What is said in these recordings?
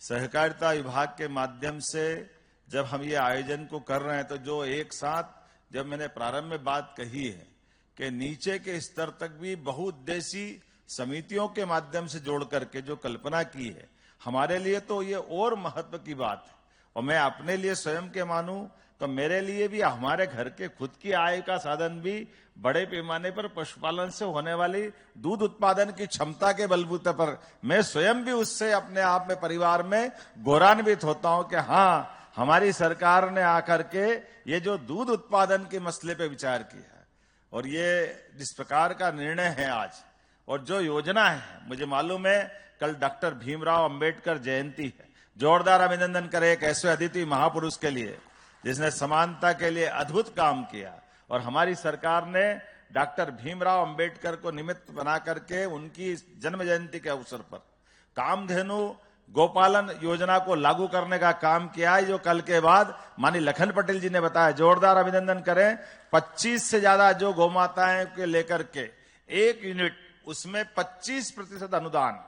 सहकारिता विभाग के माध्यम से जब हम ये आयोजन को कर रहे हैं तो जो एक साथ जब मैंने प्रारंभ में बात कही है कि नीचे के स्तर तक भी बहुउद्देशीय समितियों के माध्यम से जोड़ करके जो कल्पना की है, हमारे लिए तो ये और महत्व की बात है। और मैं अपने लिए स्वयं के मानूं तो मेरे लिए भी हमारे घर के खुद की आय का साधन भी बड़े पैमाने पर पशुपालन से होने वाली दूध उत्पादन की क्षमता के बलबूते पर मैं स्वयं भी उससे अपने आप में परिवार में गौरवान्वित होता हूं कि हाँ, हमारी सरकार ने आकर के ये जो दूध उत्पादन के मसले पे विचार किया है और ये जिस प्रकार का निर्णय है आज और जो योजना है, मुझे मालूम है कल डॉक्टर भीमराव अंबेडकर जयंती है। जोरदार अभिनंदन करें एक ऐसे अदिति महापुरुष के लिए जिसने समानता के लिए अद्भुत काम किया और हमारी सरकार ने डॉक्टर भीमराव अंबेडकर को निमित्त बना करके उनकी जन्म जयंती के अवसर पर कामधेनु गोपालन योजना को लागू करने का काम किया है, जो कल के बाद माननीय लखन पटेल जी ने बताया। जोरदार अभिनंदन करें। 25 से ज्यादा जो गौमाताएं के लेकर के 1 यूनिट उसमें 25% अनुदान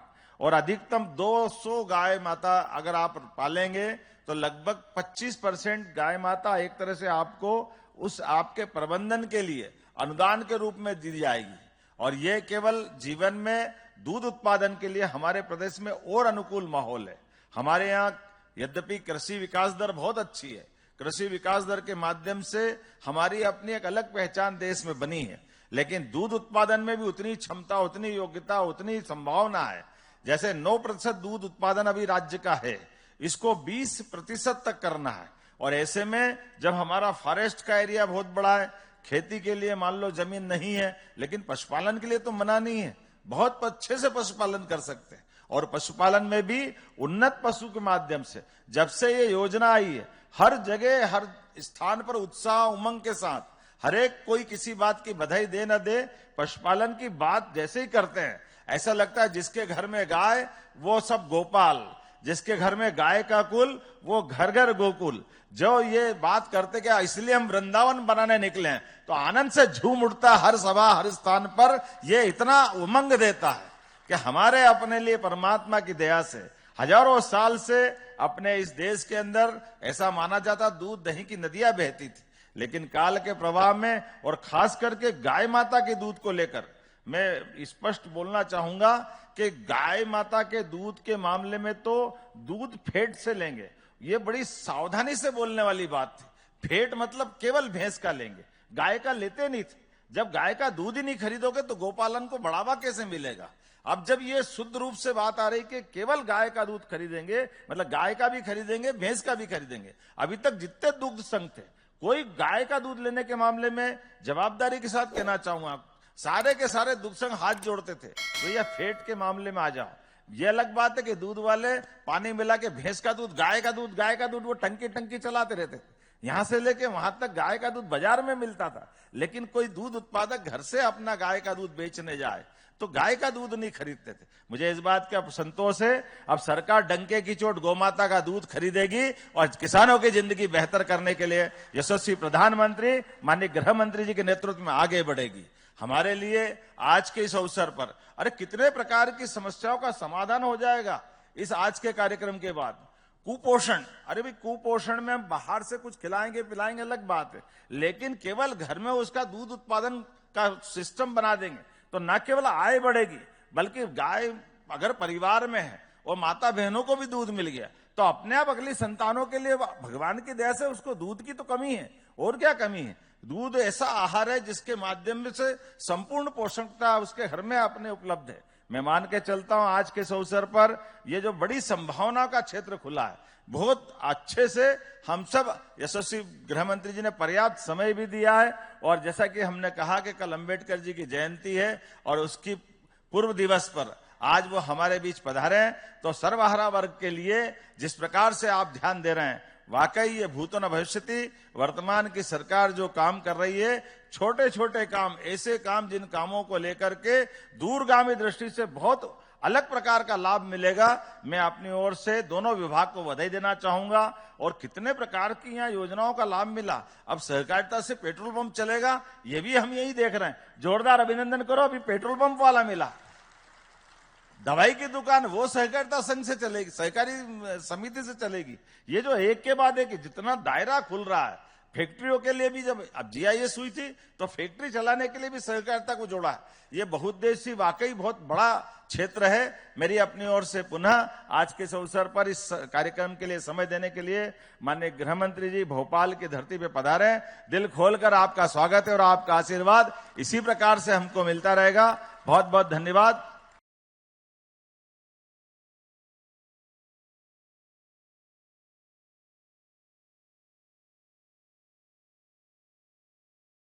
और अधिकतम 200 गाय माता अगर आप पालेंगे तो लगभग 25% गाय माता एक तरह से आपको उस आपके प्रबंधन के लिए अनुदान के रूप में दी जाएगी। और ये केवल जीवन में दूध उत्पादन के लिए हमारे प्रदेश में और अनुकूल माहौल है। हमारे यहाँ यद्यपि कृषि विकास दर बहुत अच्छी है, कृषि विकास दर के माध्यम से हमारी अपनी एक अलग पहचान देश में बनी है, लेकिन दूध उत्पादन में भी उतनी क्षमता, उतनी योग्यता, उतनी संभावना है। जैसे 9% दूध उत्पादन अभी राज्य का है, इसको 20% तक करना है। और ऐसे में जब हमारा फॉरेस्ट का एरिया बहुत बड़ा है, खेती के लिए मान लो जमीन नहीं है, लेकिन पशुपालन के लिए तो मना नहीं है, बहुत अच्छे से पशुपालन कर सकते हैं। और पशुपालन में भी उन्नत पशु के माध्यम से जब से ये योजना आई है, हर जगह हर स्थान पर उत्साह उमंग के साथ हर एक कोई किसी बात की बधाई दे न दे, पशुपालन की बात जैसे ही करते हैं ऐसा लगता है जिसके घर में गाय वो सब गोपाल, जिसके घर में गाय का कुल वो घर घर गोकुल। जो ये बात करते क्या इसलिए हम वृंदावन बनाने निकले हैं, तो आनंद से झूम उठता हर सभा हर स्थान पर। ये इतना उमंग देता है कि हमारे अपने लिए परमात्मा की दया से हजारों साल से अपने इस देश के अंदर ऐसा माना जाता दूध दही की नदियां बहती थी, लेकिन काल के प्रभाव में और खास करके गाय माता के दूध को लेकर मैं स्पष्ट बोलना चाहूंगा कि गाय माता के दूध के मामले में तो दूध फेट से लेंगे, ये बड़ी सावधानी से बोलने वाली बात थी। फेट मतलब केवल भैंस का लेंगे, गाय का लेते नहीं थे। जब गाय का दूध ही नहीं खरीदोगे तो गोपालन को बढ़ावा कैसे मिलेगा। अब जब ये शुद्ध रूप से बात आ रही कि केवल गाय का दूध खरीदेंगे, मतलब गाय का भी खरीदेंगे भैंस का भी खरीदेंगे। अभी तक जितने दुग्ध संघ थे, कोई गाय का दूध लेने के मामले में जवाबदारी के साथ कहना चाहूंगा सारे के सारे दुग्ध संघ हाथ जोड़ते थे, भैया फेट के मामले में आ जाओ। ये अलग बात है कि दूध वाले पानी मिला के भैंस का दूध गाय का दूध वो टंकी चलाते रहते थे। यहां से लेके वहां तक गाय का दूध बाजार में मिलता था, लेकिन कोई दूध उत्पादक घर से अपना गाय का दूध बेचने जाए तो गाय का दूध नहीं खरीदते थे। मुझे इस बात का संतोष है, अब सरकार डंके की चोट गोमाता का दूध खरीदेगी और किसानों की जिंदगी बेहतर करने के लिए यशस्वी प्रधानमंत्री माननीय गृह मंत्री जी के नेतृत्व में आगे बढ़ेगी। हमारे लिए आज के इस अवसर पर अरे कितने प्रकार की समस्याओं का समाधान हो जाएगा इस आज के कार्यक्रम के बाद। कुपोषण, अरे भाई कुपोषण में हम बाहर से कुछ खिलाएंगे पिलाएंगे अलग बात है, लेकिन केवल घर में उसका दूध उत्पादन का सिस्टम बना देंगे तो न केवल आय बढ़ेगी, बल्कि गाय अगर परिवार में है और माता बहनों को भी दूध मिल गया तो अपने आप अगली संतानों के लिए भगवान की दया से उसको दूध की तो कमी है, और क्या कमी है। दूध ऐसा आहार है जिसके माध्यम से संपूर्ण पोषकता उसके घर में अपने उपलब्ध है। मैं मान के चलता हूं आज के इस अवसर पर ये जो बड़ी संभावना का क्षेत्र खुला है, बहुत अच्छे से हम सब यशस्वी गृह मंत्री जी ने पर्याप्त समय भी दिया है। और जैसा कि हमने कहा कि कल अंबेडकर जी की जयंती है और उसकी पूर्व दिवस पर आज वो हमारे बीच पधारे हैं, तो सर्वहारा वर्ग के लिए जिस प्रकार से आप ध्यान दे रहे हैं, वाकई ये भूतो न भविष्यति। वर्तमान की सरकार जो काम कर रही है, छोटे छोटे काम, ऐसे काम जिन कामों को लेकर के दूरगामी दृष्टि से बहुत अलग प्रकार का लाभ मिलेगा। मैं अपनी ओर से दोनों विभाग को बधाई देना चाहूंगा। और कितने प्रकार की यहाँ योजनाओं का लाभ मिला। अब सहकारिता से पेट्रोल पंप चलेगा, ये भी हम यही देख रहे हैं। जोरदार अभिनंदन करो, अभी पेट्रोल पंप वाला मिला। दवाई की दुकान वो सहकारिता संघ से चलेगी, सहकारी समिति से चलेगी। ये जो एक के बाद एक जितना दायरा खुल रहा है, फैक्ट्रियों के लिए भी जब अब जीआईएस हुई थी तो फैक्ट्री चलाने के लिए भी सहकारिता को जोड़ा है। ये बहुउद्देशीय वाकई बहुत बड़ा क्षेत्र है। मेरी अपनी ओर से पुनः आज के इस अवसर पर इस कार्यक्रम के लिए समय देने के लिए माननीय गृह मंत्री जी भोपाल की धरती पे पधारे। दिल खोलकर आपका स्वागत है और आपका आशीर्वाद इसी प्रकार से हमको मिलता रहेगा। बहुत बहुत धन्यवाद।